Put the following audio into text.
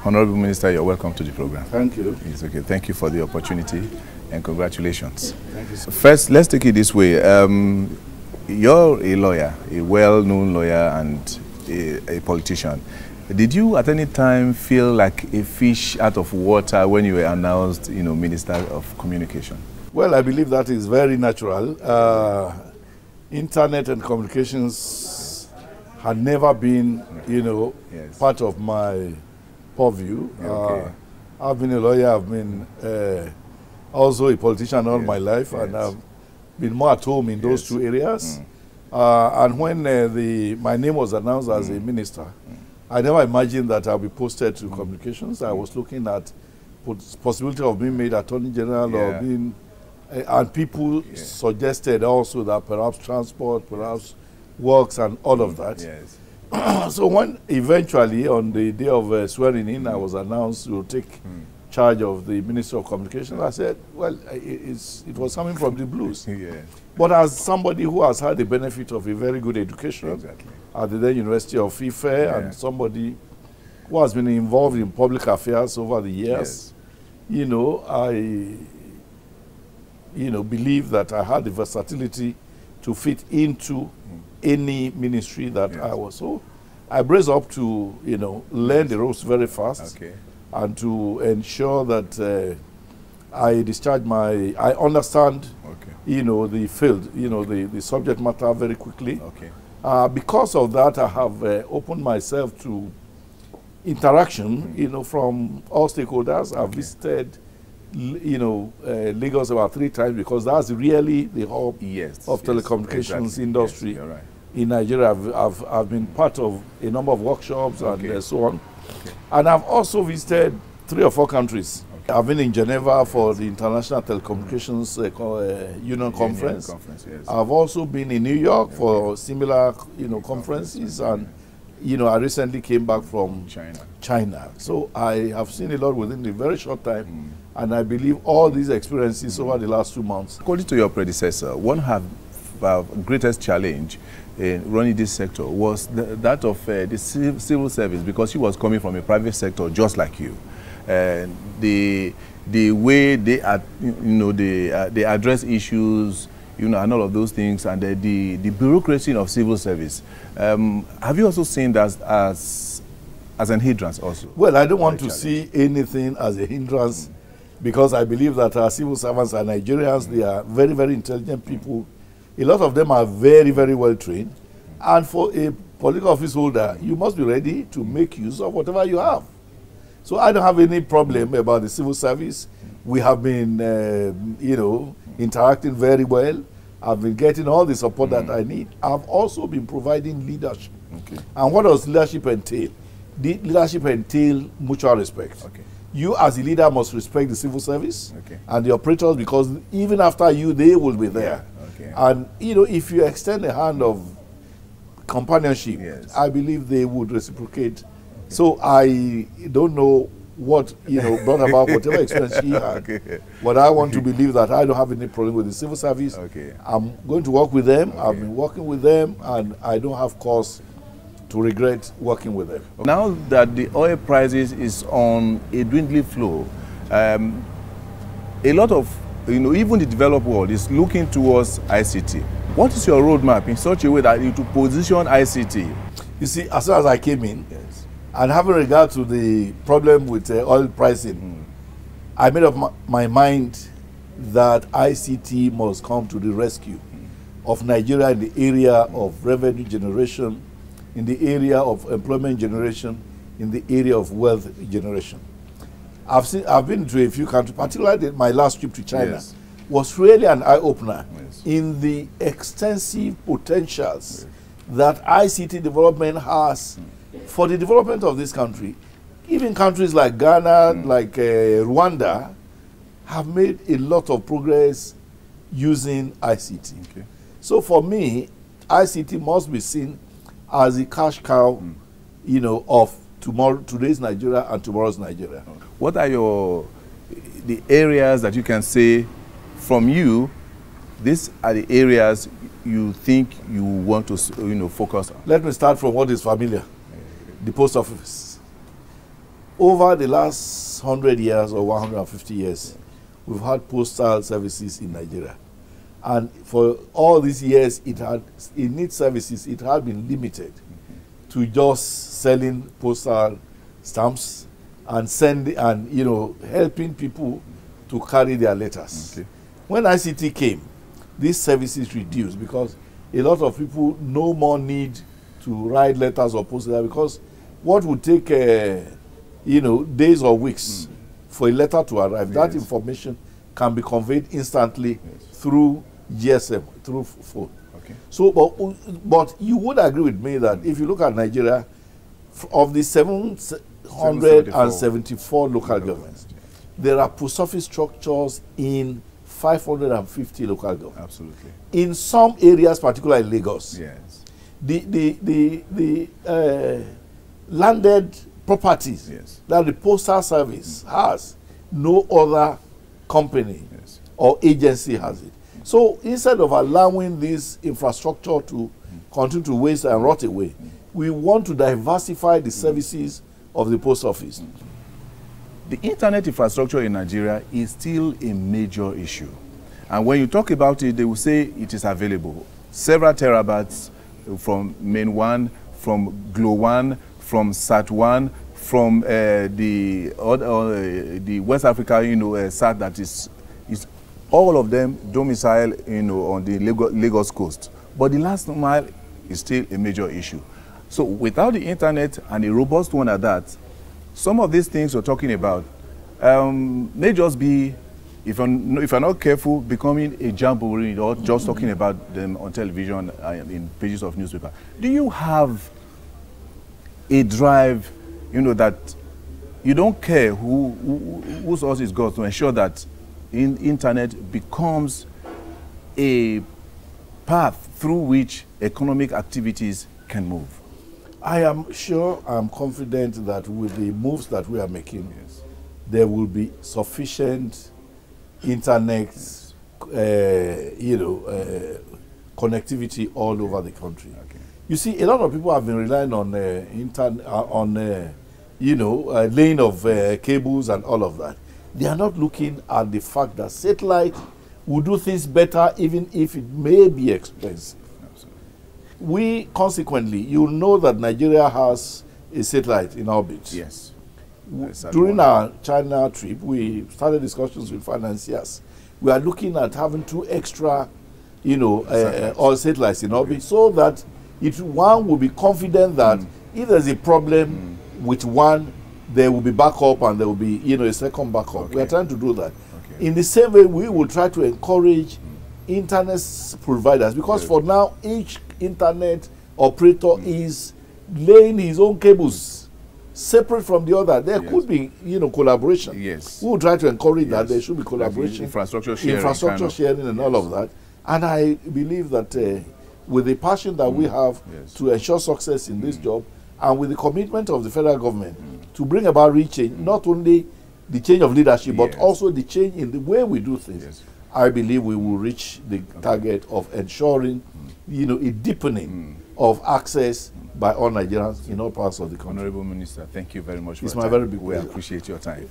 Honorable Minister, you're welcome to the program. Thank you. It's okay. Thank you for the opportunity and congratulations. Thank you, sir. First, let's take it this way. You're a lawyer, a well-known lawyer and a politician. Did you at any time feel like a fish out of water when you were announced, Minister of Communication? Well, I believe that is very natural. Internet and communications had never been, Yes. part of my purview. Okay. I've been a lawyer, I've been also a politician all Yes. my life, Yes. and I've been more at home in those Yes. two areas. And when my name was announced as a minister, I never imagined that I'll be posted to communications. I was looking at possibility of being made Attorney General or being, and people suggested also that perhaps transport, perhaps works and all of that. Yes. So when eventually on the day of swearing in, I was announced to take charge of the Ministry of Communications, I said, well, it was coming from the blues. Yeah. But as somebody who has had the benefit of a very good education at the then University of Ife, and somebody who has been involved in public affairs over the years, I believe that I had the versatility to fit into any ministry that I was. So I braced up to, learn the ropes very fast and to ensure that I discharge I understand, the field, the subject matter very quickly. Because of that, I have opened myself to interaction, from all stakeholders. I've visited, Lagos about 3 times because that's really the hub of telecommunications industry in Nigeria. I've been part of a number of workshops and so on. And I've also visited 3 or 4 countries. I've been in Geneva for the International Telecommunications Union Conference. I've also been in New York for similar, conferences, and I recently came back from China. So I have seen a lot within a very short time, and I believe all these experiences over the last 2 months. According to your predecessor, one of the greatest challenge in running this sector was that of the civil service, because she was coming from a private sector just like you. The way they they address issues, and all of those things, and the bureaucracy of civil service. Have you also seen that as an hindrance also? Well, I don't want to see anything as a hindrance, because I believe that our civil servants are Nigerians. They are very, very intelligent people. A lot of them are very, very well trained. And for a political office holder, you must be ready to make use of whatever you have. So I don't have any problem about the civil service. We have been, interacting very well. I've been getting all the support that I need. I've also been providing leadership. And what does leadership entail? The leadership entails mutual respect. You as a leader must respect the civil service and the operators, because even after you, they will be there. And, if you extend a hand of companionship, I believe they would reciprocate. So I don't know what, brought about whatever experience she had. But I want to believe that I don't have any problem with the civil service. I'm going to work with them. I've been working with them, and I don't have cause to regret working with them. Now that the oil prices is on a dwindling flow, a lot of, even the developed world is looking towards ICT. What is your roadmap in such a way that you to position ICT? You see, as soon as I came in, and having regard to the problem with oil pricing, I made up my mind that ICT must come to the rescue of Nigeria in the area of revenue generation, in the area of employment generation, in the area of wealth generation. I've been to a few countries, particularly my last trip to China, was really an eye-opener in the extensive potentials that ICT development has for the development of this country. Even countries like Ghana, like Rwanda, have made a lot of progress using ICT. So for me, ICT must be seen as the cash cow, of today's Nigeria and tomorrow's Nigeria. What are the areas that you can say from you, these are the areas you think you want to focus on? Let me start from what is familiar. The post office. over the last 100 years or 150 years, we've had postal services in Nigeria. And for all these years, in its services, it had been limited to just selling postal stamps and helping people to carry their letters. Okay. When ICT came, these services reduced because a lot of people no more need to write letters or post letters, because what would take days or weeks for a letter to arrive, that information can be conveyed instantly through GSM, through phone. Okay. So, but you would agree with me that if you look at Nigeria, of the 774 local governments, there are post office structures in 550 local governments. Absolutely. In some areas, particularly Lagos, yes, the landed properties that the postal service has, no other company or agency has it. So instead of allowing this infrastructure to continue to waste and rot away, we want to diversify the services of the post office. The internet infrastructure in Nigeria is still a major issue. And when you talk about it, they will say it is available. Several terabytes from Main 1, from Glo 1, from Sat 1, from the West Africa, Sat that is all of them domicile, on the Lagos coast. But the last mile is still a major issue. So without the internet, and a robust one at that, some of these things we're talking about may just be, if you're not careful, becoming a jamboree or just talking about them on television and in pages of newspaper. Do you have a drive, that you don't care whose source is got, to ensure that internet becomes a path through which economic activities can move? I am sure, I'm confident that with the moves that we are making, there will be sufficient internet, connectivity all over the country. Okay. You see, a lot of people have been relying on laying of cables and all of that. They are not looking at the fact that satellite will do things better, even if it may be expensive. We, consequently, you know that Nigeria has a satellite in orbit. Yes. During our China trip, we started discussions with financiers. We are looking at having 2 extra, all satellites in orbit, so that one will be confident that if there's a problem with one, there will be backup and there will be, a second backup. Okay. We are trying to do that. Okay. In the same way, we will try to encourage internet providers, because for now, each internet operator is laying his own cables separate from the other. There could be, collaboration. Yes. We will try to encourage that there should be collaboration, infrastructure sharing, and all of that. And I believe that with the passion that we have to ensure success in this job, and with the commitment of the federal government to bring about real change, not only the change of leadership, but also the change in the way we do things, I believe we will reach the target of ensuring, a deepening of access by all Nigerians in all parts of the country. Honorable Minister, thank you very much for your time. It's my very big pleasure. We appreciate your time.